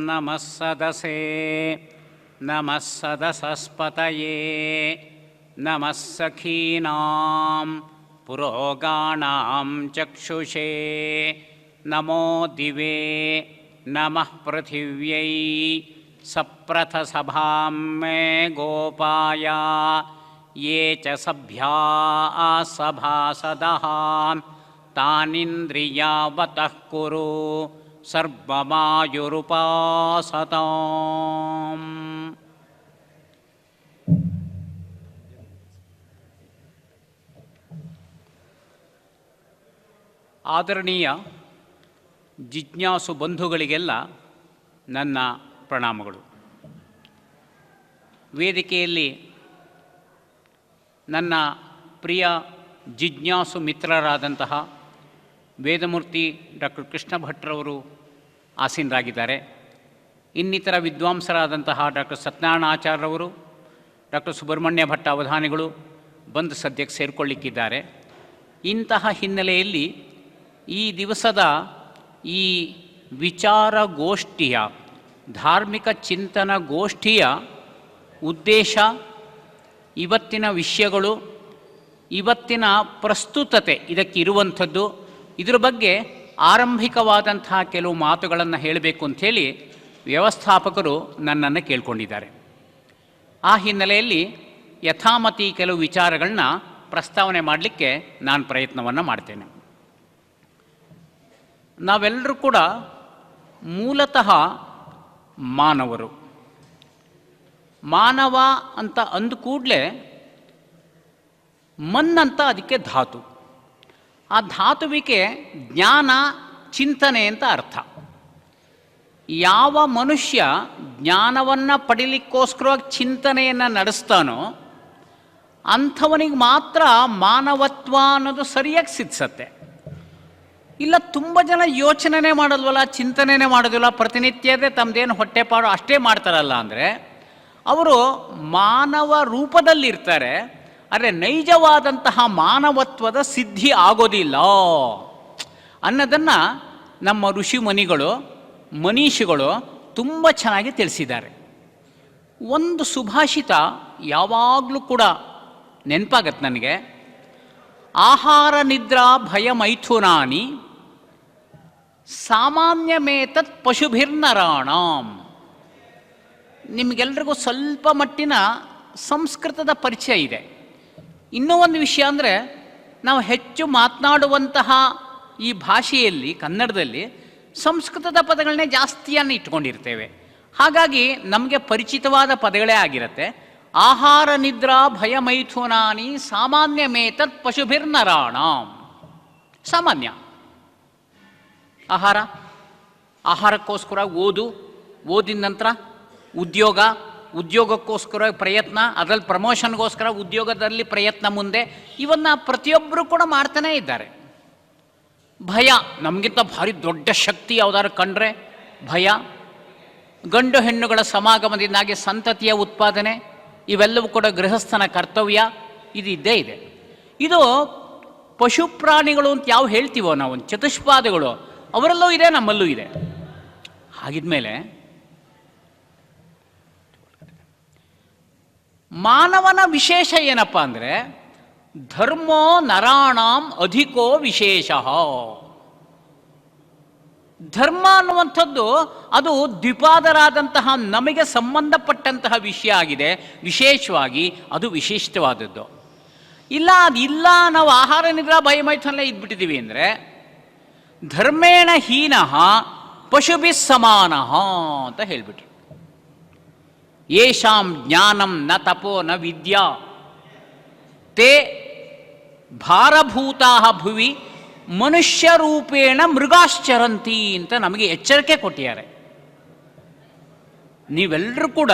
ನಮಃ ಸದಸೇ ನಮಃ ಸದಸಸ್ಪತಯೇ ನಮಃ ಸಖೀನಾಂ ಪುರೋಗಾಣಾಂ ಚಕ್ಷುಷೇ ನಮೋ ದಿವೇ ನಮಃ ಪೃಥಿವ್ಯೈ ಸಪ್ರಥಸಭಾಂ ಮೇ ಗೋಪಾಯ ಯೇ ಚ ಸಭ್ಯಾ ಸಭಾಸದಃ ತಾನಿಂದ್ರಿಯಾವತಃ ಕುರು ಸರ್ವಮಾಯುರುಪಾಸತಾಂ. ಆದರಣೀಯ ಜಿಜ್ಞಾಸು ಬಂಧುಗಳಿಗೆಲ್ಲ ನನ್ನ ಪ್ರಣಾಮಗಳು. ವೇದಿಕೆಯಲ್ಲಿ ನನ್ನ ಪ್ರಿಯ ಜಿಜ್ಞಾಸು ಮಿತ್ರರಾದಂತಹ ವೇದಮೂರ್ತಿ ಡಾಕ್ಟರ್ ಕೃಷ್ಣ ಭಟ್ರವರು ಆಸೀನರಾಗಿದ್ದಾರೆ. ಇನ್ನಿತರ ವಿದ್ವಾಂಸರಾದಂತಹ ಡಾಕ್ಟರ್ ಸತ್ಯನಾರಾಯಣ ಆಚಾರ್ಯರವರು, ಡಾಕ್ಟರ್ ಸುಬ್ರಹ್ಮಣ್ಯ ಭಟ್ಟ ಅವಧಾನಿಗಳು ಬಂದು ಸದ್ಯಕ್ಕೆ ಸೇರಿಕೊಳ್ಳಿಕ್ಕಿದ್ದಾರೆ. ಇಂತಹ ಹಿನ್ನೆಲೆಯಲ್ಲಿ ಈ ದಿವಸದ ಈ ವಿಚಾರಗೋಷ್ಠಿಯ, ಧಾರ್ಮಿಕ ಚಿಂತನ ಗೋಷ್ಠಿಯ ಉದ್ದೇಶ, ಇವತ್ತಿನ ವಿಷಯಗಳು, ಇವತ್ತಿನ ಪ್ರಸ್ತುತತೆ ಇದಕ್ಕಿರುವಂಥದ್ದು, ಇದರ ಬಗ್ಗೆ ಆರಂಭಿಕವಾದಂತಹ ಕೆಲವು ಮಾತುಗಳನ್ನು ಹೇಳಬೇಕು ಅಂಥೇಳಿ ವ್ಯವಸ್ಥಾಪಕರು ನನ್ನನ್ನು ಕೇಳ್ಕೊಂಡಿದ್ದಾರೆ. ಆ ಹಿನ್ನೆಲೆಯಲ್ಲಿ ಯಥಾಮತಿ ಕೆಲವು ವಿಚಾರಗಳನ್ನ ಪ್ರಸ್ತಾವನೆ ಮಾಡಲಿಕ್ಕೆ ನಾನು ಪ್ರಯತ್ನವನ್ನು ಮಾಡ್ತೇನೆ. ನಾವೆಲ್ಲರೂ ಕೂಡ ಮೂಲತಃ ಮಾನವರು. ಮಾನವ ಅಂತ ಅಂದ ಕೂಡಲೇ ಮನ್ನಂತ ಅದಕ್ಕೆ ಧಾತು. ಆ ಧಾತುವಿಗೆ ಜ್ಞಾನ, ಚಿಂತನೆ ಅಂತ ಅರ್ಥ. ಯಾವ ಮನುಷ್ಯ ಜ್ಞಾನವನ್ನು ಪಡೀಲಿಕ್ಕೋಸ್ಕರವಾಗಿ ಚಿಂತನೆಯನ್ನು ನಡೆಸ್ತಾನೋ ಅಂಥವನಿಗೆ ಮಾತ್ರ ಮಾನವತ್ವ ಅನ್ನೋದು ಸರಿಯಾಗಿ ಸಿದ್ಧಿಸತ್ತೆ. ಇಲ್ಲ, ತುಂಬ ಜನ ಯೋಚನೆನೇ ಮಾಡೋಲ್ವಲ್ಲ, ಚಿಂತನೆನೇ ಮಾಡೋದಿಲ್ಲ, ಪ್ರತಿನಿತ್ಯದೇ ತಮ್ಮದೇನು ಹೊಟ್ಟೆಪಾಡು ಅಷ್ಟೇ ಮಾಡ್ತಾರಲ್ಲ ಅಂದರೆ ಅವರು ಮಾನವ ರೂಪದಲ್ಲಿರ್ತಾರೆ. ಆದರೆ ನೈಜವಾದಂತಹ ಮಾನವತ್ವದ ಸಿದ್ಧಿ ಆಗೋದಿಲ್ಲ ಅನ್ನೋದನ್ನು ನಮ್ಮ ಋಷಿ ಮನೀಷಿಗಳು ತುಂಬ ಚೆನ್ನಾಗಿ ತಿಳಿಸಿದ್ದಾರೆ. ಒಂದು ಸುಭಾಷಿತ ಯಾವಾಗಲೂ ಕೂಡ ನೆನಪಾಗತ್ತೆ ನನಗೆ. ಆಹಾರ ನಿದ್ರಾ ಭಯ ಮೈಥುನಾನಿ ಸಾಮಾನ್ಯಮೇತತ್ ಪಶುಭಿರ್ನರಾಣಾಂ. ನಿಮಗೆಲ್ರಿಗೂ ಸ್ವಲ್ಪ ಮಟ್ಟಿನ ಸಂಸ್ಕೃತದ ಪರಿಚಯ ಇದೆ. ಇನ್ನೂ ಒಂದು ವಿಷಯ ಅಂದರೆ, ನಾವು ಹೆಚ್ಚು ಮಾತನಾಡುವಂತಹ ಈ ಭಾಷೆಯಲ್ಲಿ, ಕನ್ನಡದಲ್ಲಿ ಸಂಸ್ಕೃತದ ಪದಗಳನ್ನೇ ಜಾಸ್ತಿಯನ್ನು ಇಟ್ಕೊಂಡಿರ್ತೇವೆ. ಹಾಗಾಗಿ ನಮಗೆ ಪರಿಚಿತವಾದ ಪದಗಳೇ ಆಗಿರುತ್ತೆ. ಆಹಾರ ನಿದ್ರಾ ಭಯ ಮೈಥುನಾನಿ ಸಾಮಾನ್ಯಮೇತತ್ ಪಶುಭಿರ್ನರಾಣಾಂ. ಸಾಮಾನ್ಯ ಆಹಾರಕ್ಕೋಸ್ಕರ ಓದಿದ ನಂತರ ಉದ್ಯೋಗಕ್ಕೋಸ್ಕರ ಪ್ರಯತ್ನ, ಅದರಲ್ಲಿ ಪ್ರಮೋಷನ್ಗೋಸ್ಕರ ಉದ್ಯೋಗದಲ್ಲಿ ಪ್ರಯತ್ನ, ಮುಂದೆ ಇವನ್ನು ಪ್ರತಿಯೊಬ್ಬರು ಕೂಡ ಮಾಡ್ತಾನೇ ಇದ್ದಾರೆ. ಭಯ, ನಮಗಿಂತ ಭಾರಿ ದೊಡ್ಡ ಶಕ್ತಿ ಯಾವುದಾದ್ರು ಕಂಡ್ರೆ ಭಯ. ಗಂಡು ಹೆಣ್ಣುಗಳ ಸಮಾಗಮದಿಂದಾಗಿ ಸಂತತಿಯ ಉತ್ಪಾದನೆ, ಇವೆಲ್ಲವೂ ಕೂಡ ಗೃಹಸ್ಥನ ಕರ್ತವ್ಯ. ಇದು ಇದ್ದೇ ಇದೆ. ಇದು ಪಶು ಪ್ರಾಣಿಗಳು ಅಂತ ಯಾವ ಹೇಳ್ತೀವೋ ನಾವು, ಚತುಷ್ಪಾದಗಳು, ಅವರಲ್ಲೂ ಇದೆ, ನಮ್ಮಲ್ಲೂ ಇದೆ. ಹಾಗಿದ್ಮೇಲೆ ಮಾನವನ ವಿಶೇಷ ಏನಪ್ಪ ಅಂದರೆ, ಧರ್ಮೋ ನರಾಣಾಂ ಅಧಿಕೋ ವಿಶೇಷ. ಧರ್ಮ ಅನ್ನುವಂಥದ್ದು ಅದು ದ್ವಿಪಾದರಾದಂತಹ ನಮಗೆ ಸಂಬಂಧಪಟ್ಟಂತಹ ವಿಷಯ ಆಗಿದೆ. ವಿಶೇಷವಾಗಿ ಅದು ವಿಶಿಷ್ಟವಾದದ್ದು. ಅದಿಲ್ಲ, ನಾವು ಆಹಾರ ನಿದ್ರಾ ಭಯ ಮೈಥುನಲ್ಲೇ ಇದ್ಬಿಟ್ಟಿದ್ದೀವಿ ಅಂದರೆ, ಧರ್ಮೇಣ ಹೀನಃ ಪಶುಭಿಃ ಸಮಾನಃ ಅಂತ ಹೇಳಿಬಿಟ್ರು. ಯೇಷಾಂ ಜ್ಞಾನಂ ನ ತಪೋ ನ ವಿದ್ಯಾ ತೇ ಭಾರಭೂತಾ ಭುವಿ ಮನುಷ್ಯ ರೂಪೇಣ ಮೃಗಾಶ್ಚರಂತಿ ಅಂತ ನಮಗೆ ಎಚ್ಚರಿಕೆ ಕೊಟ್ಟಿದ್ದಾರೆ. ನೀವೆಲ್ಲರೂ ಕೂಡ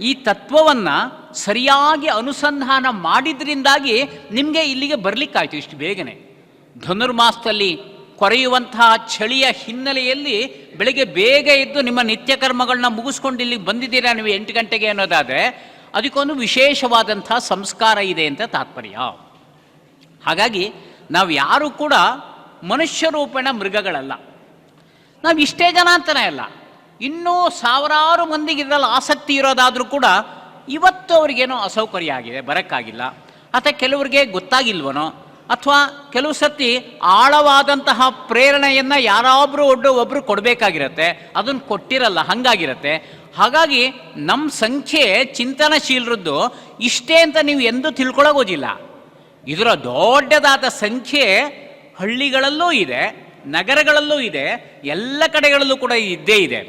ಈ ತತ್ವವನ್ನು ಸರಿಯಾಗಿ ಅನುಸಂಧಾನ ಮಾಡಿದ್ರಿಂದಾಗಿ ನಿಮಗೆ ಇಲ್ಲಿಗೆ ಬರಲಿಕ್ಕಾಯ್ತು ಇಷ್ಟು ಬೇಗನೆ. ಧನುರ್ಮಾಸದಲ್ಲಿ ಕೊರೆಯುವಂತಹ ಚಳಿಯ ಹಿನ್ನೆಲೆಯಲ್ಲಿ ಬೆಳಗ್ಗೆ ಬೇಗ ಎದ್ದು ನಿಮ್ಮ ನಿತ್ಯ ಕರ್ಮಗಳನ್ನ ಮುಗಿಸ್ಕೊಂಡು ಇಲ್ಲಿಗೆ ಬಂದಿದ್ದೀರಾ ನೀವು 8 ಗಂಟೆಗೆ ಅನ್ನೋದಾದರೆ ಅದಕ್ಕೊಂದು ವಿಶೇಷವಾದಂಥ ಸಂಸ್ಕಾರ ಇದೆ ಅಂತ ತಾತ್ಪರ್ಯ. ಹಾಗಾಗಿ ನಾವು ಯಾರೂ ಕೂಡ ಮನುಷ್ಯ ರೂಪೇಣ ಮೃಗಗಳಲ್ಲ. ನಾವು ಇಷ್ಟೇ ಜನ ಅಂತಲೇ ಅಲ್ಲ, ಇನ್ನೂ ಸಾವಿರಾರು ಮಂದಿಗೆ ಇದರಲ್ಲಿ ಆಸಕ್ತಿ ಇರೋದಾದರೂ ಕೂಡ ಇವತ್ತು ಅವ್ರಿಗೇನೋ ಅಸೌಕರ್ಯ ಆಗಿದೆ, ಬರೋಕ್ಕಾಗಿಲ್ಲ, ಅಥವಾ ಕೆಲವರಿಗೆ ಗೊತ್ತಾಗಿಲ್ವನೋ, ಅಥವಾ ಕೆಲವು ಸತಿ ಆಳವಾದಂತಹ ಪ್ರೇರಣೆಯನ್ನು ಯಾರೊಬ್ಬರು ಒಬ್ಬರು ಕೊಡಬೇಕಾಗಿರತ್ತೆ, ಅದನ್ನು ಕೊಟ್ಟಿರಲ್ಲ, ಹಾಗಾಗಿರತ್ತೆ. ಹಾಗಾಗಿ ನಮ್ಮ ಸಂಖ್ಯೆ ಚಿಂತನಶೀಲರದ್ದು ಇಷ್ಟೇ ಅಂತ ನೀವು ಎಂದೂ ತಿಳ್ಕೊಳ್ಳೋಗೋದಿಲ್ಲ. ಇದರ ದೊಡ್ಡದಾದ ಸಂಖ್ಯೆ ಹಳ್ಳಿಗಳಲ್ಲೂ ಇದೆ, ನಗರಗಳಲ್ಲೂ ಇದೆ, ಎಲ್ಲ ಕಡೆಗಳಲ್ಲೂ ಕೂಡ ಇದ್ದೇ ಇದೆ.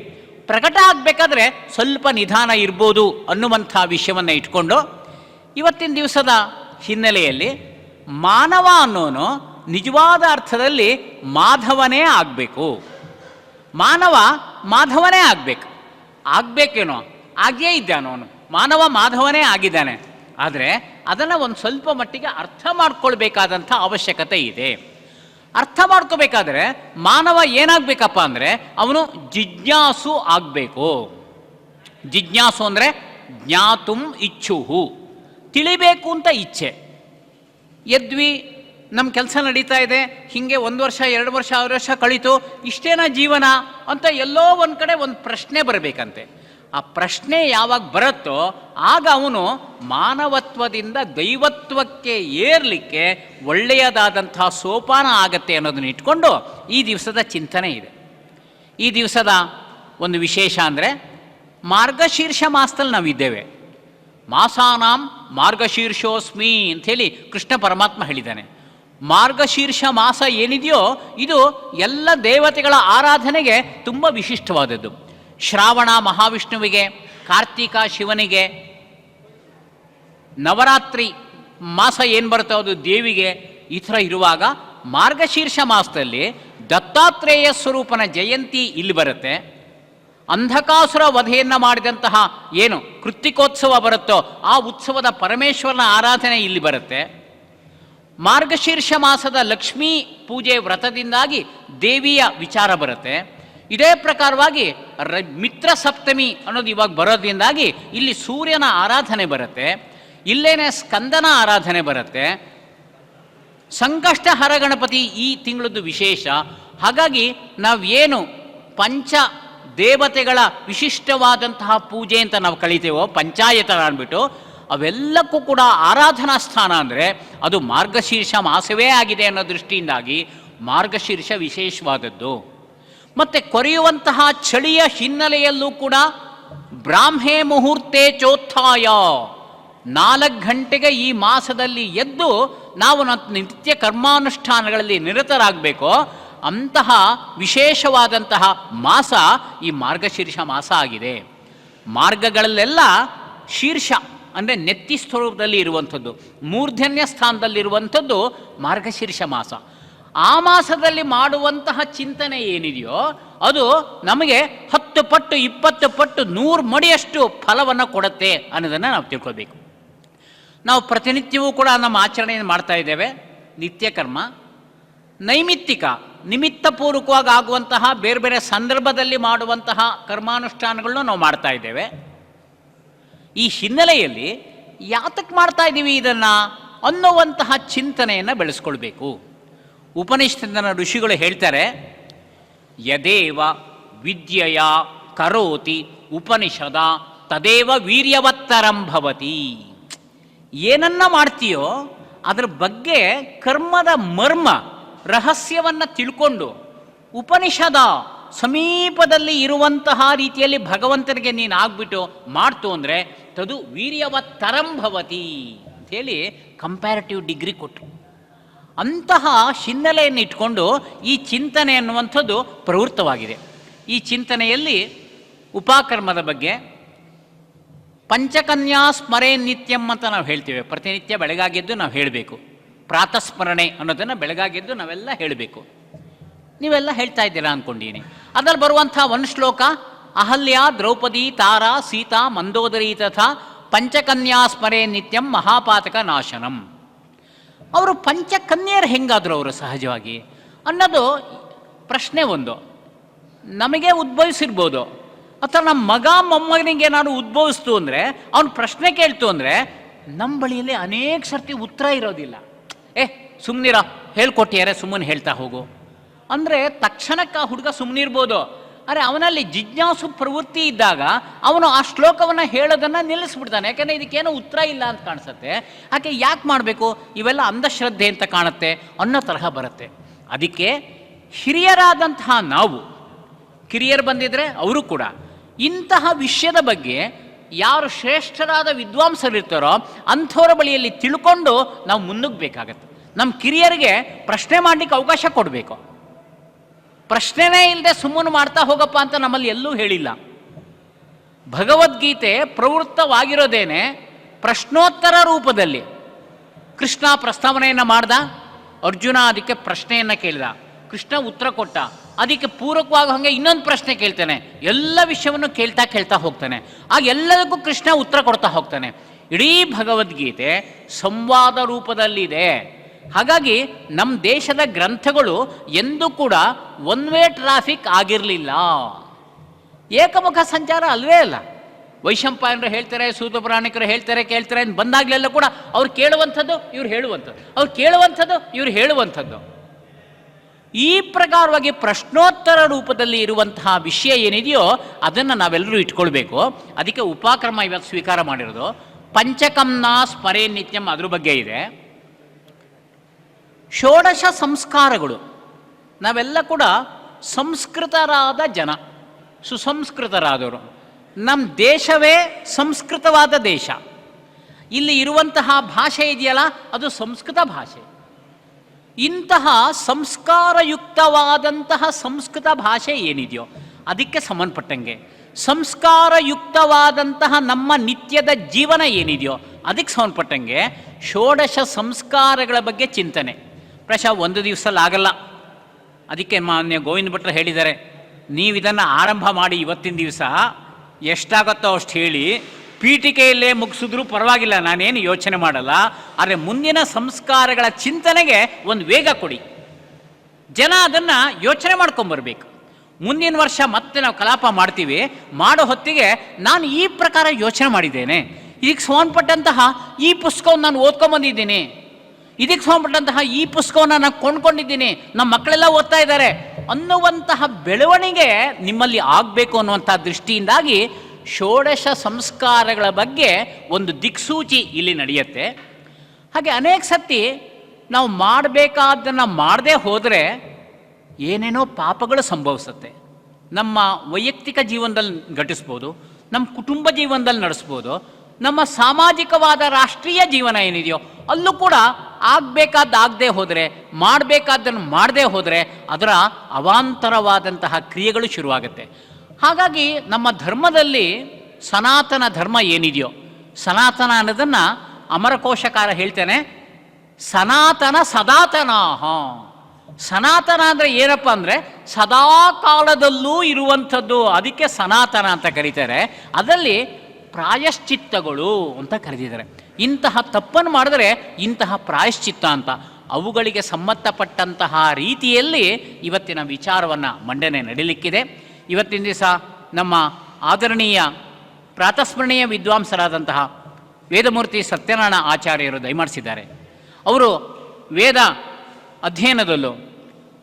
ಪ್ರಕಟ ಆಗಬೇಕಾದ್ರೆ ಸ್ವಲ್ಪ ನಿಧಾನ ಇರ್ಬೋದು ಅನ್ನುವಂಥ ವಿಷಯವನ್ನು ಇಟ್ಕೊಂಡು ಇವತ್ತಿನ ದಿವಸದ ಹಿನ್ನೆಲೆಯಲ್ಲಿ ಮಾನವ ಅನ್ನೋನು ನಿಜವಾದ ಅರ್ಥದಲ್ಲಿ ಮಾಧವನೇ ಆಗಬೇಕು. ಮಾನವ ಮಾಧವನೇ ಆಗಬೇಕೇನೋ, ಆಗೇ ಇದ್ದಾನೋ ಅವನು, ಮಾನವ ಮಾಧವನೇ ಆಗಿದ್ದಾನೆ. ಆದರೆ ಅದನ್ನು ಒಂದು ಸ್ವಲ್ಪ ಮಟ್ಟಿಗೆ ಅರ್ಥ ಮಾಡ್ಕೊಳ್ಬೇಕಾದಂಥ ಅವಶ್ಯಕತೆ ಇದೆ. ಅರ್ಥ ಮಾಡ್ಕೋಬೇಕಾದ್ರೆ ಮಾನವ ಏನಾಗಬೇಕಪ್ಪ ಅಂದರೆ ಅವನು ಜಿಜ್ಞಾಸು ಆಗಬೇಕು. ಜಿಜ್ಞಾಸು ಅಂದರೆ ಜ್ಞಾತುಂ ಇಚ್ಛುಹು, ತಿಳಿಬೇಕು ಅಂತ ಇಚ್ಛೆ. ಎದ್ವಿ, ನಮ್ಮ ಕೆಲಸ ನಡೀತಾ ಇದೆ, ಹೀಗೆ 1 ವರ್ಷ 2 ವರ್ಷ 6 ವರ್ಷ ಕಳೀತು, ಇಷ್ಟೇನಾ ಜೀವನ ಅಂತ ಎಲ್ಲೋ ಒಂದು ಕಡೆ ಒಂದು ಪ್ರಶ್ನೆ ಬರಬೇಕಂತೆ. ಆ ಪ್ರಶ್ನೆ ಯಾವಾಗ ಬರುತ್ತೋ ಆಗ ಅವನು ಮಾನವತ್ವದಿಂದ ದೈವತ್ವಕ್ಕೆ ಏರಲಿಕ್ಕೆ ಒಳ್ಳೆಯದಾದಂಥ ಸೋಪಾನ ಆಗತ್ತೆ ಅನ್ನೋದನ್ನ ಇಟ್ಕೊಂಡು ಈ ದಿವಸದ ಚಿಂತನೆ ಇದೆ. ಈ ದಿವಸದ ಒಂದು ವಿಶೇಷ ಅಂದರೆ ಮಾರ್ಗಶೀರ್ಷ ಮಾಸದಲ್ಲಿ ನಾವಿದ್ದೇವೆ. ಮಾಸಾನಾಂ ಮಾರ್ಗಶೀರ್ಷೋಸ್ಮಿ ಅಂಥೇಳಿ ಕೃಷ್ಣ ಪರಮಾತ್ಮ ಹೇಳಿದ್ದಾನೆ. ಮಾರ್ಗಶೀರ್ಷ ಮಾಸ ಏನಿದೆಯೋ ಇದು ಎಲ್ಲ ದೇವತೆಗಳ ಆರಾಧನೆಗೆ ತುಂಬ ವಿಶಿಷ್ಟವಾದದ್ದು. ಶ್ರಾವಣ ಮಹಾವಿಷ್ಣುವಿಗೆ, ಕಾರ್ತಿಕ ಶಿವನಿಗೆ, ನವರಾತ್ರಿ ಮಾಸ ಏನು ಬರುತ್ತೋ ಅದು ದೇವಿಗೆ. ಈ ಥರ ಇರುವಾಗ ಮಾರ್ಗಶೀರ್ಷ ಮಾಸದಲ್ಲಿ ದತ್ತಾತ್ರೇಯ ಸ್ವರೂಪನ ಜಯಂತಿ ಇಲ್ಲಿ ಬರುತ್ತೆ. ಅಂಧಕಾಸುರ ವಧೆಯನ್ನು ಮಾಡಿದಂತಹ ಏನು ಕೃತ್ತಿಕೋತ್ಸವ ಬರುತ್ತೋ ಆ ಉತ್ಸವದ ಪರಮೇಶ್ವರನ ಆರಾಧನೆ ಇಲ್ಲಿ ಬರುತ್ತೆ. ಮಾರ್ಗಶೀರ್ಷ ಮಾಸದ ಲಕ್ಷ್ಮೀ ಪೂಜೆ ವ್ರತದಿಂದಾಗಿ ದೇವಿಯ ವಿಚಾರ ಬರುತ್ತೆ. ಇದೇ ಪ್ರಕಾರವಾಗಿ ಮಿತ್ರ ಸಪ್ತಮಿ ಅನ್ನೋದು ಇವಾಗ ಬರೋದ್ರಿಂದಾಗಿ ಇಲ್ಲಿ ಸೂರ್ಯನ ಆರಾಧನೆ ಬರುತ್ತೆ. ಇಲ್ಲೇನೆ ಸ್ಕಂದನ ಆರಾಧನೆ ಬರುತ್ತೆ. ಸಂಕಷ್ಟಹರ ಗಣಪತಿ ಈ ತಿಂಗಳದ್ದು ವಿಶೇಷ. ಹಾಗಾಗಿ ನಾವೇನು ಪಂಚ ದೇವತೆಗಳ ವಿಶಿಷ್ಟವಾದಂತಹ ಪೂಜೆ ಅಂತ ನಾವು ಕಲಿತೇವೋ, ಪಂಚಾಯತ ಅಂದ್ಬಿಟ್ಟು, ಅವೆಲ್ಲಕ್ಕೂ ಕೂಡ ಆರಾಧನಾ ಸ್ಥಾನ ಅಂದರೆ ಅದು ಮಾರ್ಗಶೀರ್ಷ ಮಾಸವೇ ಆಗಿದೆ ಅನ್ನೋ ದೃಷ್ಟಿಯಿಂದಾಗಿ ಮಾರ್ಗಶೀರ್ಷ ವಿಶೇಷವಾದದ್ದು. ಮತ್ತು ಕೊರೆಯುವಂತಹ ಚಳಿಯ ಹಿನ್ನೆಲೆಯಲ್ಲೂ ಕೂಡ ಬ್ರಾಹ್ಮೇ ಮುಹೂರ್ತೆ ಚೋತ್ಥಾಯ, 4 ಗಂಟೆಗೆ ಈ ಮಾಸದಲ್ಲಿ ಎದ್ದು ನಾವು ನಿತ್ಯ ಕರ್ಮಾನುಷ್ಠಾನಗಳಲ್ಲಿ ನಿರತರಾಗಬೇಕೋ ಅಂತಹ ವಿಶೇಷವಾದಂತಹ ಮಾಸ ಈ ಮಾರ್ಗಶೀರ್ಷ ಮಾಸ ಆಗಿದೆ. ಮಾರ್ಗಗಳಲ್ಲೆಲ್ಲ ಶೀರ್ಷ ಅಂದರೆ ನೆತ್ತಿ ಸ್ವರೂಪದಲ್ಲಿ ಇರುವಂಥದ್ದು, ಮೂರ್ಧನ್ಯ ಸ್ಥಾನದಲ್ಲಿರುವಂಥದ್ದು ಮಾರ್ಗಶೀರ್ಷ ಮಾಸ. ಆ ಮಾಸದಲ್ಲಿ ಮಾಡುವಂತಹ ಚಿಂತನೆ ಏನಿದೆಯೋ ಅದು ನಮಗೆ 10 ಪಟ್ಟು 20 ಪಟ್ಟು 100 ಮಡಿಯಷ್ಟು ಫಲವನ್ನು ಕೊಡುತ್ತೆ ಅನ್ನೋದನ್ನು ನಾವು ತಿಳ್ಕೊಳ್ಬೇಕು. ನಾವು ಪ್ರತಿನಿತ್ಯವೂ ಕೂಡ ನಮ್ಮ ಆಚರಣೆಯನ್ನು ಮಾಡ್ತಾ ಇದ್ದೇವೆ. ನಿತ್ಯ ಕರ್ಮ, ನೈಮಿತ್ತಿಕ ನಿಮಿತ್ತಪೂರ್ವಕವಾಗಿ ಆಗುವಂತಹ ಬೇರೆ ಬೇರೆ ಸಂದರ್ಭದಲ್ಲಿ ಮಾಡುವಂತಹ ಕರ್ಮಾನುಷ್ಠಾನಗಳನ್ನು ನಾವು ಮಾಡ್ತಾ ಇದ್ದೇವೆ. ಈ ಹಿನ್ನೆಲೆಯಲ್ಲಿ ಯಾತಕ್ಕೆ ಮಾಡ್ತಾ ಇದ್ದೀವಿ ಇದನ್ನು ಅನ್ನುವಂತಹ ಚಿಂತನೆಯನ್ನು ಬೆಳೆಸ್ಕೊಳ್ಬೇಕು. ಉಪನಿಷತ್ತಿನ ಋಷಿಗಳು ಹೇಳ್ತಾರೆ, ಯದೇವ ವಿದ್ಯೆಯ ಕರೋತಿ ಉಪನಿಷದ ತದೇವ ವೀರ್ಯವತ್ತರಂ ಭವತಿ. ಏನನ್ನ ಮಾಡ್ತೀಯೋ ಅದರ ಬಗ್ಗೆ ಕರ್ಮದ ಮರ್ಮ ರಹಸ್ಯವನ್ನು ತಿಳ್ಕೊಂಡು ಉಪನಿಷದ ಸಮೀಪದಲ್ಲಿ ಇರುವಂತಹ ರೀತಿಯಲ್ಲಿ ಭಗವಂತನಿಗೆ ನೀನು ಆಗ್ಬಿಟ್ಟು ಮಾಡ್ತು ಅಂದರೆ ತದು ವೀರ್ಯವತ್ತರಂ ಭವತಿ ಅಂಥೇಳಿ ಕಂಪ್ಯಾರಿಟಿವ್ ಡಿಗ್ರಿ ಕೊಟ್ಟರು. ಅಂತಹ ಹಿನ್ನೆಲೆಯನ್ನು ಇಟ್ಕೊಂಡು ಈ ಚಿಂತನೆ ಅನ್ನುವಂಥದ್ದು ಪ್ರವೃತ್ತವಾಗಿದೆ. ಈ ಚಿಂತನೆಯಲ್ಲಿ ಉಪಕರ್ಮದ ಬಗ್ಗೆ ಪಂಚಕನ್ಯಾ ಸ್ಮರೇ ನಿತ್ಯಂ ಅಂತ ನಾವು ಹೇಳ್ತೇವೆ. ಪ್ರತಿನಿತ್ಯ ಬೆಳಗಾಗೆದ್ದು ನಾವು ಹೇಳಬೇಕು. ಪ್ರಾತಸ್ಮರಣೆ ಅನ್ನೋದನ್ನು ಬೆಳಗಾಗೆದ್ದು ನಾವೆಲ್ಲ ಹೇಳಬೇಕು. ನೀವೆಲ್ಲ ಹೇಳ್ತಾ ಇದ್ದೀರಾ ಅಂದ್ಕೊಂಡಿನಿ. ಅದರಲ್ಲಿ ಬರುವಂಥ ಒಂದು ಶ್ಲೋಕ, ಅಹಲ್ಯ ದ್ರೌಪದಿ ತಾರಾ ಸೀತಾ ಮಂದೋದರಿ ತಥಾ ಪಂಚಕನ್ಯಾ ಸ್ಮರೇ ನಿತ್ಯಂ ಮಹಾಪಾತಕ ನಾಶನಂ. ಅವರು ಪಂಚಕನ್ಯರು ಹೆಂಗಾದ್ರು ಅವರು ಸಹಜವಾಗಿ ಅನ್ನೋದು ಪ್ರಶ್ನೆ ಒಂದು ನಮಗೆ ಉದ್ಭವಿಸಿರ್ಬೋದು. ಅಥವಾ ನಮ್ಮ ಮಗ ಮೊಮ್ಮಗನಿಗೆ ನಾನು ಉದ್ಭವಿಸ್ತು ಅಂದರೆ ಅವನು ಪ್ರಶ್ನೆ ಕೇಳ್ತು ಅಂದರೆ ನಮ್ಮ ಬಳಿಯಲ್ಲಿ ಅನೇಕ ಸರ್ತಿ ಉತ್ತರ ಇರೋದಿಲ್ಲ. ಸುಮ್ಮನಿರ ಹೇಳ್ಕೊಟ್ಟಿಯಾರೆ ಸುಮ್ಮನೆ ಹೇಳ್ತಾ ಹೋಗು ಅಂದರೆ ತಕ್ಷಣಕ್ಕೆ ಆ ಹುಡುಗ ಸುಮ್ಮನಿರ್ಬೋದು. ಆದರೆ ಅವನಲ್ಲಿ ಜಿಜ್ಞಾಸು ಪ್ರವೃತ್ತಿ ಇದ್ದಾಗ ಅವನು ಆ ಶ್ಲೋಕವನ್ನು ಹೇಳೋದನ್ನು ನಿಲ್ಲಿಸ್ಬಿಡ್ತಾನೆ. ಯಾಕೆಂದರೆ ಇದಕ್ಕೇನೋ ಉತ್ತರ ಇಲ್ಲ ಅಂತ ಕಾಣಿಸುತ್ತೆ. ಯಾಕೆ ಮಾಡಬೇಕು, ಇವೆಲ್ಲ ಅಂಧಶ್ರದ್ಧೆ ಅಂತ ಕಾಣುತ್ತೆ ಅನ್ನೋ ತರಹ ಬರುತ್ತೆ. ಅದಕ್ಕೆ ಹಿರಿಯರಾದಂತಹ ನಾವು, ಕಿರಿಯರು ಬಂದಿದ್ದರೆ ಅವರು ಕೂಡ ಇಂತಹ ವಿಷಯದ ಬಗ್ಗೆ ಯಾರು ಶ್ರೇಷ್ಠರಾದ ವಿದ್ವಾಂಸರಿರ್ತಾರೋ ಅಂಥವರ ಬಳಿಯಲ್ಲಿ ತಿಳ್ಕೊಂಡು ನಾವು ಮುನ್ನುಗ್ಗಬೇಕಾಗತ್ತೆ. ನಮ್ಮ ಕಿರಿಯರಿಗೆ ಪ್ರಶ್ನೆ ಮಾಡಲಿಕ್ಕೆ ಅವಕಾಶ ಕೊಡಬೇಕು. ಪ್ರಶ್ನೆನೇ ಇಲ್ಲದೆ ಸುಮ್ಮನೆ ಮಾಡ್ತಾ ಹೋಗಪ್ಪ ಅಂತ ನಮ್ಮಲ್ಲಿ ಎಲ್ಲೂ ಹೇಳಿಲ್ಲ. ಭಗವದ್ಗೀತೆ ಪ್ರವೃತ್ತವಾಗಿರೋದೇನೆ ಪ್ರಶ್ನೋತ್ತರ ರೂಪದಲ್ಲಿ. ಕೃಷ್ಣ ಪ್ರಸ್ತಾವನೆಯನ್ನು ಮಾಡ್ದ, ಅರ್ಜುನ ಅದಕ್ಕೆ ಪ್ರಶ್ನೆಯನ್ನು ಕೇಳಿದ, ಕೃಷ್ಣ ಉತ್ತರ ಕೊಟ್ಟ. ಅದಕ್ಕೆ ಪೂರಕವಾಗಿ ಹಾಗೆ ಇನ್ನೊಂದು ಪ್ರಶ್ನೆ ಕೇಳ್ತಾನೆ, ಎಲ್ಲ ವಿಷಯವನ್ನು ಕೇಳ್ತಾ ಹೋಗ್ತಾನೆ. ಆಗ ಎಲ್ಲದಕ್ಕೂ ಕೃಷ್ಣ ಉತ್ತರ ಕೊಡ್ತಾ ಹೋಗ್ತಾನೆ. ಇಡೀ ಭಗವದ್ಗೀತೆ ಸಂವಾದ ರೂಪದಲ್ಲಿದೆ. ಹಾಗಾಗಿ ನಮ್ಮ ದೇಶದ ಗ್ರಂಥಗಳು ಎಂದೂ ಕೂಡ ಒನ್ ವೇ ಟ್ರಾಫಿಕ್ ಆಗಿರಲಿಲ್ಲ. ಏಕಮುಖ ಸಂಚಾರ ಅಲ್ವೇ ಅಲ್ಲ. ವೈಶಂಪಾಯನರು ಹೇಳ್ತಾರೆ, ಸೂತಪುರಾಣಿಕರು ಹೇಳ್ತಾರೆ, ಕೇಳ್ತಾರೆ ಅಂತ ಬಂದಾಗಲೆಲ್ಲ ಕೂಡ ಅವ್ರು ಕೇಳುವಂಥದ್ದು ಇವ್ರು ಹೇಳುವಂಥದ್ದು, ಅವ್ರು ಕೇಳುವಂಥದ್ದು ಇವ್ರು ಹೇಳುವಂಥದ್ದು. ಈ ಪ್ರಕಾರವಾಗಿ ಪ್ರಶ್ನೋತ್ತರ ರೂಪದಲ್ಲಿ ಇರುವಂತಹ ವಿಷಯ ಏನಿದೆಯೋ ಅದನ್ನು ನಾವೆಲ್ಲರೂ ಇಟ್ಕೊಳ್ಬೇಕು. ಅದಕ್ಕೆ ಉಪಕ್ರಮ ಇವತ್ತು ಸ್ವೀಕಾರ ಮಾಡಿರೋದು ಪಂಚಕಂನ ಸ್ಮರೇ ನಿತ್ಯಂ, ಅದ್ರ ಬಗ್ಗೆ ಇದೆ. ಷೋಡಶ ಸಂಸ್ಕಾರಗಳು. ನಾವೆಲ್ಲ ಕೂಡ ಸಂಸ್ಕೃತರಾದ ಜನ, ಸುಸಂಸ್ಕೃತರಾದವರು. ನಮ್ಮ ದೇಶವೇ ಸಂಸ್ಕೃತವಾದ ದೇಶ. ಇಲ್ಲಿ ಇರುವಂತಹ ಭಾಷೆ ಇದೆಯಲ್ಲ ಅದು ಸಂಸ್ಕೃತ ಭಾಷೆ. ಇಂತಹ ಸಂಸ್ಕಾರಯುಕ್ತವಾದಂತಹ ಸಂಸ್ಕೃತ ಭಾಷೆ ಏನಿದೆಯೋ ಅದಕ್ಕೆ ಸಂಬಂಧಪಟ್ಟಂಗೆ ಸಂಸ್ಕಾರಯುಕ್ತವಾದಂತಹ ನಮ್ಮ ನಿತ್ಯದ ಜೀವನ ಏನಿದೆಯೋ ಅದಕ್ಕೆ ಸಂಬಂಧಪಟ್ಟಂಗೆ ಷೋಡಶ ಸಂಸ್ಕಾರಗಳ ಬಗ್ಗೆ ಚಿಂತನೆ. ಒಂದು ದಿವಸದಲ್ಲಿ ಆಗಲ್ಲ. ಅದಕ್ಕೆ ಮಾನ್ಯ ಗೋವಿಂದ ಭಟ್ರು ಹೇಳಿದ್ದಾರೆ, ನೀವು ಇದನ್ನು ಆರಂಭ ಮಾಡಿ ಇವತ್ತಿನ ದಿವಸ ಎಷ್ಟಾಗತ್ತೋ ಅಷ್ಟು ಹೇಳಿ ಪೀಠಿಕೆಯಲ್ಲೇ ಮುಗಿಸಿದ್ರೂ ಪರವಾಗಿಲ್ಲ, ನಾನೇನು ಯೋಚನೆ ಮಾಡಲ್ಲ. ಆದರೆ ಮುಂದಿನ ಸಂಸ್ಕಾರಗಳ ಚಿಂತನೆಗೆ ಒಂದು ವೇಗ ಕೊಡಿ. ಜನ ಅದನ್ನು ಯೋಚನೆ ಮಾಡ್ಕೊಂಬರ್ಬೇಕು. ಮುಂದಿನ ವರ್ಷ ಮತ್ತೆ ನಾವು ಕಲಾಪ ಮಾಡ್ತೀವಿ, ಮಾಡೋ ಹೊತ್ತಿಗೆ ನಾನು ಈ ಪ್ರಕಾರ ಯೋಚನೆ ಮಾಡಿದ್ದೇನೆ, ಇದಕ್ಕೆ ಸಂಬಂಧಪಟ್ಟಂತಹ ಈ ಪುಸ್ತಕವನ್ನು ನಾನು ಓದ್ಕೊಂಬಂದಿದ್ದೀನಿ, ಇದಕ್ಕೆ ಸಂಬಂಧಪಟ್ಟಂತಹ ಈ ಪುಸ್ತಕವನ್ನು ನಾನು ಕೊಂಡ್ಕೊಂಡಿದ್ದೀನಿ, ನಮ್ಮ ಮಕ್ಕಳೆಲ್ಲ ಓದ್ತಾ ಇದ್ದಾರೆ ಅನ್ನುವಂತಹ ಬೆಳವಣಿಗೆ ನಿಮ್ಮಲ್ಲಿ ಆಗಬೇಕು ಅನ್ನುವಂಥ ದೃಷ್ಟಿಯಿಂದಾಗಿ ಷೋಡಶ ಸಂಸ್ಕಾರಗಳ ಬಗ್ಗೆ ಒಂದು ದಿಕ್ಸೂಚಿ ಇಲ್ಲಿ ನಡೆಯುತ್ತೆ. ಹಾಗೆ ಅನೇಕ ಸತಿ ನಾವು ಮಾಡಬೇಕಾದ್ದನ್ನು ಮಾಡದೇ ಹೋದರೆ ಏನೇನೋ ಪಾಪಗಳು ಸಂಭವಿಸುತ್ತೆ. ನಮ್ಮ ವೈಯಕ್ತಿಕ ಜೀವನದಲ್ಲಿ ಘಟಿಸ್ಬೋದು, ನಮ್ಮ ಕುಟುಂಬ ಜೀವನದಲ್ಲಿ ನಡೆಸ್ಬೋದು, ನಮ್ಮ ಸಾಮಾಜಿಕವಾದ ರಾಷ್ಟ್ರೀಯ ಜೀವನ ಏನಿದೆಯೋ ಅಲ್ಲೂ ಕೂಡ ಆಗಬೇಕಾದ್ದಾಗದೇ ಹೋದರೆ, ಮಾಡಬೇಕಾದ್ದನ್ನು ಮಾಡದೇ ಹೋದರೆ ಅದರ ಅವಾಂತರವಾದಂತಹ ಕ್ರಿಯೆಗಳು ಶುರುವಾಗುತ್ತೆ. ಹಾಗಾಗಿ ನಮ್ಮ ಧರ್ಮದಲ್ಲಿ ಸನಾತನ ಧರ್ಮ ಏನಿದೆಯೋ, ಸನಾತನ ಅನ್ನೋದನ್ನು ಅಮರಕೋಶಕಾರ ಹೇಳ್ತೇನೆ, ಸನಾತನ ಸದಾತನಾಹ. ಸನಾತನ ಅಂದರೆ ಏನಪ್ಪ ಅಂದರೆ ಸದಾ ಕಾಲದಲ್ಲೂ ಇರುವಂಥದ್ದು, ಅದಕ್ಕೆ ಸನಾತನ ಅಂತ ಕರೀತಾರೆ. ಅದರಲ್ಲಿ ಪ್ರಾಯಶ್ಚಿತ್ತಗಳು ಅಂತ ಕರೆದಿದ್ದಾರೆ. ಇಂತಹ ತಪ್ಪನ್ನು ಮಾಡಿದ್ರೆ ಇಂತಹ ಪ್ರಾಯಶ್ಚಿತ್ತ ಅಂತ ಅವುಗಳಿಗೆ ಸಂಬಂಧಪಟ್ಟಂತಹ ರೀತಿಯಲ್ಲಿ ಇವತ್ತಿನ ವಿಚಾರವನ್ನು ಮಂಡನೆ ನಡೀಲಿಕ್ಕಿದೆ. ಇವತ್ತಿನ ದಿವಸ ನಮ್ಮ ಆದರಣೀಯ ಪ್ರಾತಸ್ಮರಣೀಯ ವಿದ್ವಾಂಸರಾದಂತಹ ವೇದಮೂರ್ತಿ ಸತ್ಯನಾರಾಯಣ ಆಚಾರ್ಯರು ದಯಮಾಡಿಸಿದ್ದಾರೆ. ಅವರು ವೇದ ಅಧ್ಯಯನದಲ್ಲೂ,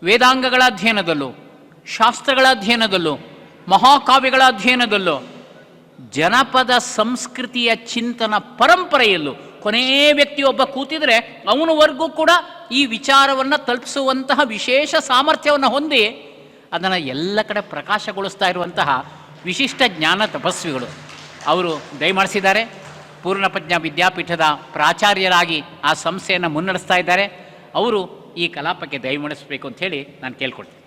ವೇದಾಂಗಗಳ ಅಧ್ಯಯನದಲ್ಲೂ, ಶಾಸ್ತ್ರಗಳ ಅಧ್ಯಯನದಲ್ಲೂ, ಮಹಾಕಾವ್ಯಗಳ ಅಧ್ಯಯನದಲ್ಲೂ, ಜನಪದ ಸಂಸ್ಕೃತಿಯ ಚಿಂತನ ಪರಂಪರೆಯಲ್ಲೂ ಕೊನೆಯ ವ್ಯಕ್ತಿ ಒಬ್ಬ ಕೂತಿದ್ರೆ ಅವನವರೆಗೂ ಕೂಡ ಈ ವಿಚಾರವನ್ನು ತಲುಪಿಸುವಂತಹ ವಿಶೇಷ ಸಾಮರ್ಥ್ಯವನ್ನು ಹೊಂದಿ ಅದನ್ನು ಎಲ್ಲ ಕಡೆ ಪ್ರಕಾಶಗೊಳಿಸ್ತಾ ಇರುವಂತಹ ವಿಶಿಷ್ಟ ಜ್ಞಾನ ತಪಸ್ವಿಗಳು ಅವರು ದಯಮಾಡಿಸಿದ್ದಾರೆ. ಪೂರ್ಣಪ್ರಜ್ಞಾ ವಿದ್ಯಾಪೀಠದ ಪ್ರಾಚಾರ್ಯರಾಗಿ ಆ ಸಂಸ್ಥೆಯನ್ನು ಮುನ್ನಡೆಸ್ತಾ ಇದ್ದಾರೆ. ಅವರು ಈ ಕಲಾಪಕ್ಕೆ ದಯಮಾಡಿಸಬೇಕು ಅಂತ ಹೇಳಿ ನಾನು ಕೇಳ್ಕೊಳ್ತೀನಿ.